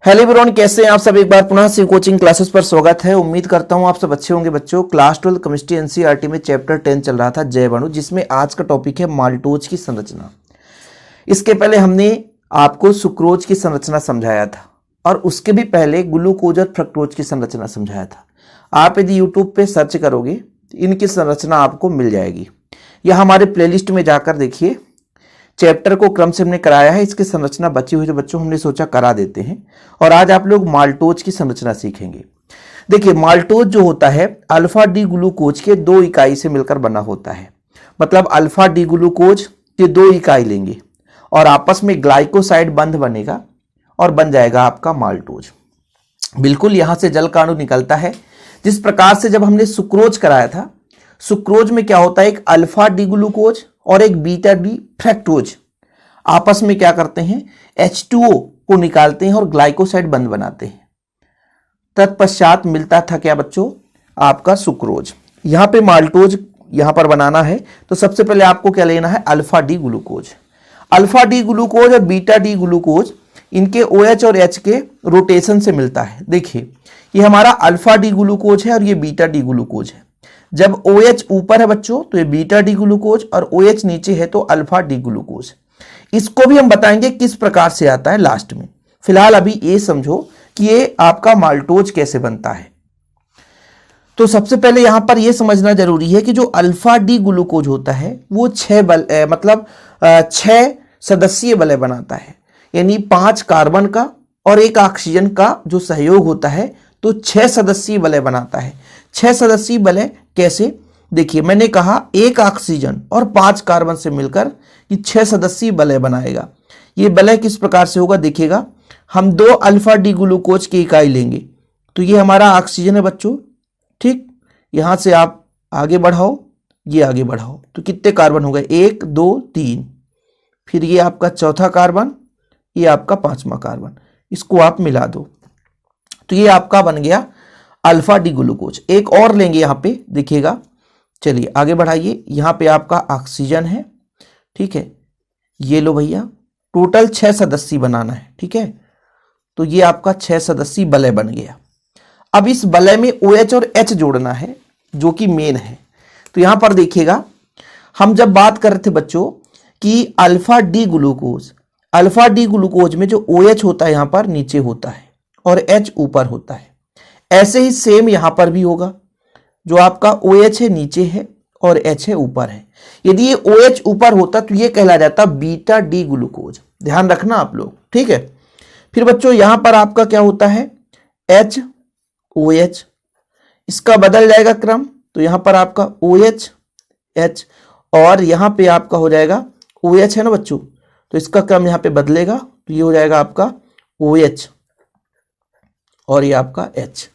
Hello everyone, कैसे हैं आप सब। एक बार पुनः शिव कोचिंग क्लासेस पर स्वागत है। उम्मीद करता हूं आप सब अच्छे होंगे। बच्चों, क्लास 12 केमिस्ट्री एनसीईआरटी में चैप्टर 10 चल रहा था जैवाणु, जिसमें आज का टॉपिक है माल्टोज की संरचना। इसके पहले हमने आपको सुक्रोज की संरचना समझाया था और उसके भी पहले ग्लूकोज और फ्रक्टोज की संरचना समझाया था। आप यदि यूट्यूब पे सर्च करोगे तो इनकी संरचना आपको मिल जाएगी, या हमारे प्लेलिस्ट में जाकर देखिए। चैप्टर को क्रम से हमने कराया है, इसकी संरचना बची हुई तो बच्चों हमने सोचा करा देते हैं। और आज आप लोग माल्टोज की संरचना सीखेंगे। देखिए, माल्टोज जो होता है अल्फा डी ग्लूकोज के 2 इकाई से मिलकर बना होता है। मतलब अल्फा डी ग्लूकोज के 2 इकाई लेंगे और आपस में ग्लाइकोसाइड बंध बनेगा और बन जाएगा आपका माल्टोज। बिल्कुल यहां से जल का अणु निकलता है। जिस प्रकार से जब हमने सुक्रोज कराया था, सुक्रोज में क्या होता है, एक अल्फा डी ग्लूकोज और एक बीटा डी फ्रक्टोज आपस में क्या करते हैं, H2O को निकालते हैं और ग्लाइकोसाइड बंध बनाते हैं। तत्पश्चात मिलता था क्या बच्चों, आपका सुक्रोज। यहां पे माल्टोज यहां पर बनाना है तो सबसे पहले आपको क्या लेना है, alpha D glucose. Alpha D glucose और बीटा डी ग्लूकोज, इनके OH और H के रोटेशन से मिलता है। देखिए, ये हमारा अल्फा डी ग्लूकोज है और ये बीटा डी ग्लूकोज है। जब OH ऊपर है बच्चों तो ये बीटा डी ग्लूकोज और OH नीचे है तो अल्फा डी ग्लूकोज। इसको भी हम बताएंगे किस प्रकार से आता है लास्ट में। फिलहाल अभी ये समझो कि ये आपका माल्टोज कैसे बनता है। तो सबसे पहले यहां पर यह समझना जरूरी है कि जो अल्फा डी ग्लूकोज होता है वो 6 सदस्यीय वलय बनाता है, यानी 5 कार्बन का और 1 ऑक्सीजन का जो सहयोग होता है तो 6 सदस्यीय वलय बनाता है। 6 सदस्यीय वलय कैसे, देखिए मैंने कहा 1 ऑक्सीजन और 5 कार्बन से मिलकर ये 6 सदस्यीय वलय बनाएगा। ये वलय किस प्रकार से होगा, देखिएगा। हम 2 अल्फा डी ग्लूकोज की इकाई लेंगे तो ये हमारा ऑक्सीजन है बच्चों, ठीक। यहां से आप आगे बढ़ाओ, ये आगे बढ़ाओ तो कितने कार्बन हो गए, 1 2 3। फिर ये आपका चौथा कार्बन, ये आपका 5वां कार्बन, इसको आप मिला दो तो ये आपका बन गया अल्फा डी ग्लूकोज। एक और लेंगे यहां पे, देखिएगा। चलिए आगे बढ़ाइए, यहां पे आपका ऑक्सीजन है, ठीक है। ये लो भैया, टोटल 6 सदस्यीय बनाना है, ठीक है। तो ये आपका 6 सदस्यीय वलय बन गया। अब इस वलय में OH और H जोड़ना है जो कि मेन है। तो यहां पर देखिएगा, हम जब बात कर रहे थे बच्चों कि अल्फा डी ग्लूकोज में जो OH होता है यहां पर नीचे होता है और H ऊपर होता है। ऐसे ही सेम यहां पर भी होगा, जो आपका OH है नीचे है और H है ऊपर है। यदि ये OH ऊपर होता तो ये कहला जाता बीटा डी ग्लूकोज। ध्यान रखना आप लोग, ठीक है। फिर बच्चों यहां पर आपका क्या होता है, HOH, इसका बदल जाएगा क्रम। तो यहां पर आपका OH H और यहां पे आपका हो जाएगा OH है ना बच्चों, तो इसका क्रम यहां पे बदलेगा तो ये हो जाएगा आपका OH और ये आपका H,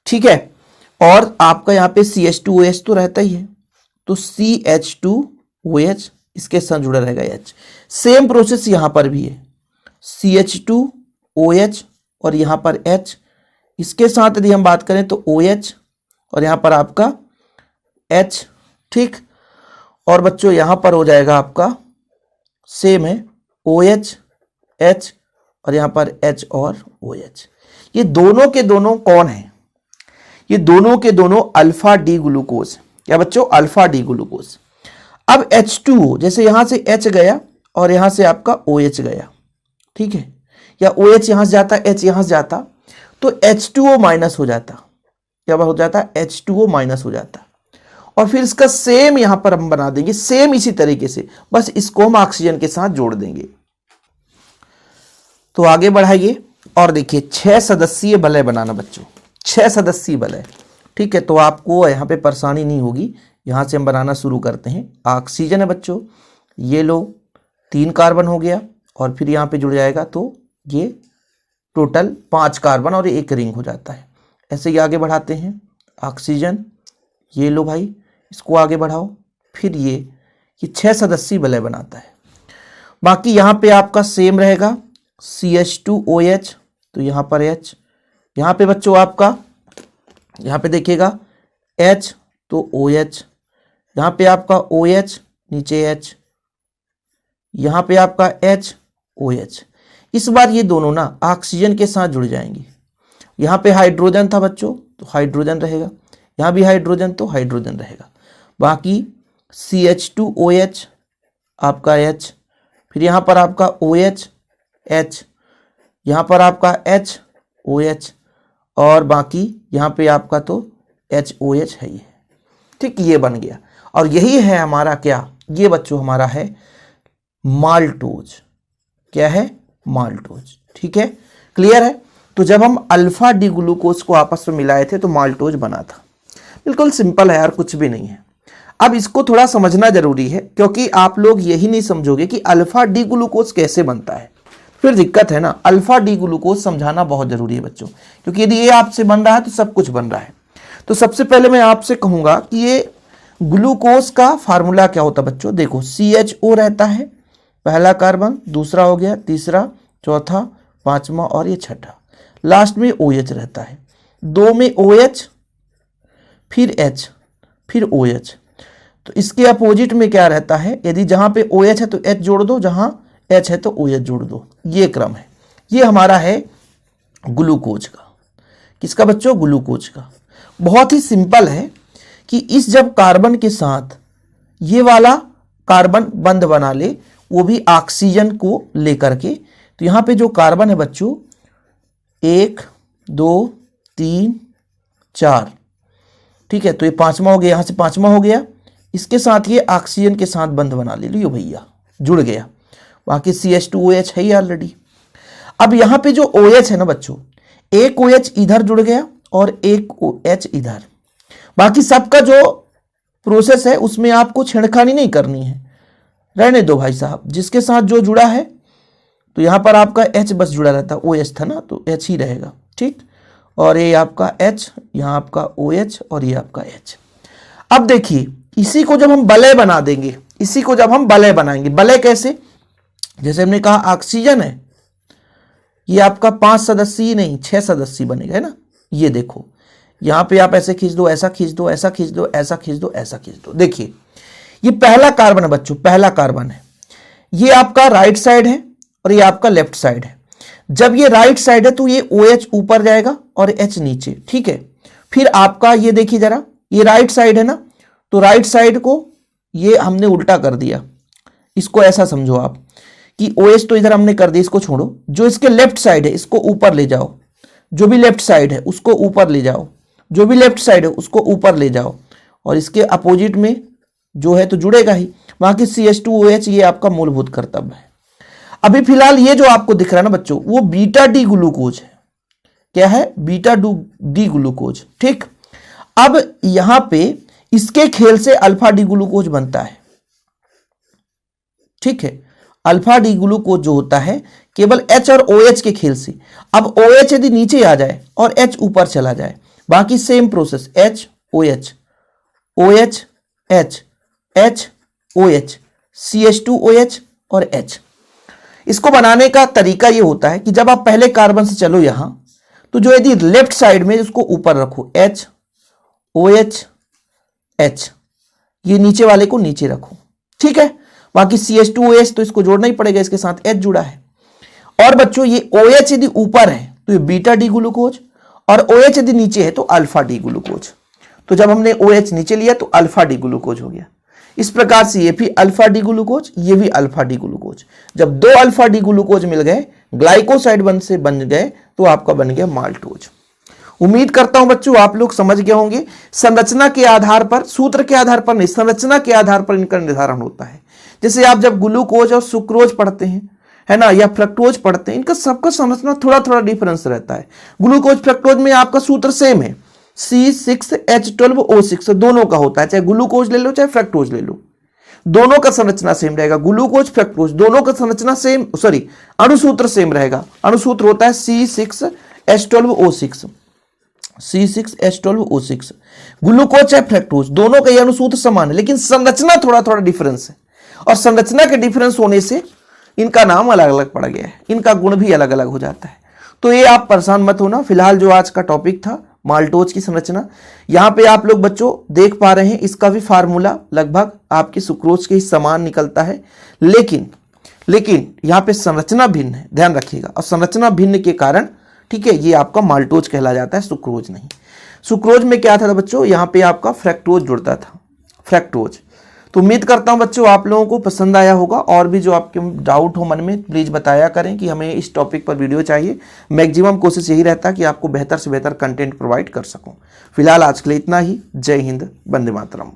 ठीक है। और आपका यहाँ पे CH2OH तो रहता ही है, तो CH2OH इसके साथ जुड़ा रहेगा H। सेम प्रोसेस यहाँ पर भी है, CH2OH और यहाँ पर H। इसके साथ यदि हम बात करें तो OH और यहाँ पर आपका H, ठीक। और बच्चों यहाँ पर हो जाएगा आपका सेम है, OH H और यहाँ पर H और OH। ये दोनों के दोनों कौन है, ये दोनों के दोनों अल्फा डी ग्लूकोज। क्या बच्चों, अल्फा डी ग्लूकोज। अब H2O, जैसे यहां से H गया और यहां से आपका OH गया, ठीक है, या OH यहां से जाता, H यहां से जाता, तो H2O माइनस हो जाता। क्या हो जाता, H2O माइनस हो जाता। और फिर इसका सेम यहां पर हम बना देंगे, सेम इसी तरीके से, बस इसको हम ऑक्सीजन के साथ जोड़ देंगे। तो आगे बढ़ाइए और देखिए 6 सदस्यीय वलय बनाना बच्चों, 6 सदस्यीय वलय, ठीक है। तो आपको यहाँ पे परेशानी नहीं होगी। यहाँ से हम बनाना शुरू करते हैं। ऑक्सीजन है बच्चों, ये लो 3 कार्बन हो गया और फिर यहाँ पे जुड़ जाएगा तो ये टोटल 5 कार्बन और 1 रिंग हो जाता है। ऐसे ही आगे बढ़ाते हैं। ऑक्सीजन, ये लो भाई, इसको आगे बढ़ाओ। फिर ये 6 सदस्यीय वलय बनाता है। बाकी यहाँ पे आपका सेम रहेगा, CH2OH, तो यहाँ पर H, यहाँ पे बच्चों आपका, यहाँ पे देखिएगा H तो OH, यहाँ पे आपका OH नीचे H, यहाँ पे आपका H OH। इस बार ये दोनों ना ऑक्सीजन के साथ जुड़ जाएंगी। यहाँ पे हाइड्रोजन था बच्चों तो हाइड्रोजन रहेगा, यहाँ भी हाइड्रोजन तो हाइड्रोजन रहेगा। बाकी CH2OH आपका H, फिर यहाँ पर आपका OH H, यहाँ पर आपका HOH और बाकी यहाँ पे आपका तो HOH है ये। ठीक, ये बन गया और यही है हमारा क्या, ये बच्चों हमारा है माल्टोज। क्या है? माल्टोज। ठीक है, क्लियर है। तो जब हम अल्फा डी ग्लूकोज को आपस में मिलाए थे तो माल्टोज बना था। बिल्कुल सिंपल है यार, कुछ भी नहीं है। अब इसको थोड़ा समझना जरूरी है क्योंकि आप लोग यही नहीं समझोगे कि अल्फा डी ग्लूकोज कैसे बनता है, फिर दिक्कत है ना। अल्फा डी ग्लूकोज समझाना बहुत जरूरी है बच्चों, क्योंकि यदि ये आपसे बन रहा है तो सब कुछ बन रहा है। तो सबसे पहले मैं आपसे कहूंगा कि ये ग्लूकोज का फार्मूला क्या होता है बच्चों। देखो, CHO रहता है, पहला कार्बन, दूसरा हो गया, तीसरा, चौथा, पांचवा और ये छठा, लास्ट में OH रहता है। 2 में OH, फिर H, फिर OH। तो इसके अपोजिट में क्या रहता है, यदि जहां पे OH है तो H जोड़ दो, जहां H है तो OH जोड़ दो। ये क्रम है। ये हमारा है ग्लूकोज का। किसका बच्चों? ग्लूकोज का। बहुत ही सिंपल है कि इस जब कार्बन के साथ ये वाला कार्बन बंध बना ले, वो भी ऑक्सीजन को लेकर के, तो यहां पे जो कार्बन है बच्चों 1 2 3 4, ठीक है, तो ये पांचवा हो गया, यहां से पांचवा हो गया। इसके साथ ये ऑक्सीजन के साथ बंध बना ले लियो भैया, जुड़ गया। बाकी CH2OH है ही ऑलरेडी। अब यहां पे जो OH है ना बच्चों, एक OH इधर जुड़ गया और एक OH इधर। बाकी सबका जो प्रोसेस है उसमें आपको छेड़खानी नहीं करनी है, रहने दो भाई साहब। जिसके साथ जो जुड़ा है तो यहां पर आपका H बस जुड़ा रहता है, OH था ना तो H ही रहेगा। ठीक, और ये आपका H, यहां आपका OH और ये आपका H। अब देखिए, इसी को जब हम वलय बना देंगे, इसी को जब हम वलय बनाएंगे, वलय कैसे? जैसे हमने कहा ऑक्सीजन है, ये आपका 5 सदस्यीय नहीं 6 सदस्यीय बनेगा, है ना। ये देखो, यहां पे आप ऐसे खींच दो, ऐसा खींच दो, ऐसा खींच दो, ऐसा खींच दो, ऐसा खींच दो। देखिए, ये पहला कार्बन है बच्चों, पहला कार्बन है। ये आपका राइट साइड है और ये आपका लेफ्ट साइड है। जब ये राइट साइड है तो ये OH ऊपर जाएगा और H नीचे। ठीक है, फिर आपका ये देखिए जरा, ये राइट साइड है ना, तो राइट साइड को ये हमने उल्टा कर दिया। इसको ऐसा समझो आप कि OH तो इधर हमने कर दिया, इसको छोड़ो। जो इसके लेफ्ट साइड है इसको ऊपर ले जाओ, जो भी लेफ्ट साइड है उसको ऊपर ले जाओ, जो भी लेफ्ट साइड है उसको ऊपर ले जाओ, और इसके अपोजिट में जो है तो जुड़ेगा ही। बाकी CH2OH ये आपका मूलभूत कर्तव्य है। अभी फिलहाल ये जो आपको दिख रहा है ना बच्चों, वो बीटा डी ग्लूकोज है। क्या है? Beta D glucose. ठीक, अब यहां पे इसके खेल से अल्फा डी ग्लूकोज बनता है। ठीक है, अल्फा डी ग्लूकोज जो होता है केवल H और OH के खेल से। अब OH यदि नीचे आ जाए और H ऊपर चला जाए, बाकी same process, H OH OH H H OH CH2OH और H। इसको बनाने का तरीका ये होता है कि जब आप पहले कार्बन से चलो यहां, तो जो यदि लेफ्ट साइड में उसको ऊपर रखो, H OH H, ये नीचे वाले को नीचे रखो। ठीक है, बाकी CH2OH तो इसको जोड़ना ही पड़ेगा, इसके साथ H जुड़ा है। और बच्चों ये OH यदि ऊपर है तो ये बीटा डी ग्लूकोज, और OH यदि नीचे है तो अल्फा डी ग्लूकोज। तो जब हमने OH नीचे लिया तो अल्फा डी ग्लूकोज हो गया। इस प्रकार से ये भी अल्फा डी ग्लूकोज, ये भी अल्फा डी ग्लूकोज। जब दो अल्फा डी ग्लूकोज मिल गए, ग्लाइकोसाइड बन गए, तो आपका बन गया माल्टोज। उम्मीद करता हूं बच्चों आप लोग समझ गए होंगे। संरचना के आधार पर, सूत्र के आधार पर नहीं, संरचना के आधार पर इनका निर्धारण होता है। जैसे आप जब ग्लूकोज और सुक्रोज पढ़ते हैं, है ना, या फ्रक्टोज पढ़ते हैं, इनका सबका संरचना थोड़ा थोड़ा डिफरेंस रहता है। ग्लूकोज फ्रक्टोज में आपका सूत्र सेम है, C6H12O6 दोनों का होता है, चाहे ग्लूकोज ले लो चाहे फ्रक्टोज ले लो, दोनों का संरचना सेम रहेगा। ग्लूकोज फ्रक्टोज दोनों का संरचना सेम, सॉरी अणुसूत्र सेम रहेगा। अणुसूत्र होता है C6H12O6, C6H12O6। ग्लूकोज चाहे फ्रक्टोज दोनों का ये अणुसूत्र समान है, लेकिन संरचना थोड़ा थोड़ा डिफरेंस है, और संरचना के डिफरेंस होने से इनका नाम अलग अलग पड़ गया है, इनका गुण भी अलग अलग हो जाता है। तो ये आप परेशान मत होना। फिलहाल जो आज का टॉपिक था माल्टोज की संरचना, यहां पे आप लोग बच्चों देख पा रहे हैं, इसका भी फार्मूला लगभग आपके सुक्रोज के ही समान निकलता है, लेकिन लेकिन यहाँ पे संरचना भिन्न है, ध्यान रखिएगा। और संरचना भिन्न के कारण, ठीक है, ये आपका माल्टोज कहला जाता है, सुक्रोज नहीं। सुक्रोज में क्या था बच्चों, यहाँ पे आपका फ्रैक्टोज जुड़ता था, फ्रैक्टोज। तो उम्मीद करता हूँ बच्चों आप लोगों को पसंद आया होगा, और भी जो आपके डाउट हो मन में प्लीज़ बताया करें कि हमें इस टॉपिक पर वीडियो चाहिए। मैक्सिमम कोशिश यही रहता है कि आपको बेहतर से बेहतर कंटेंट प्रोवाइड कर सकूँ। फिलहाल आज के लिए इतना ही। जय हिंद, वंदे मातरम।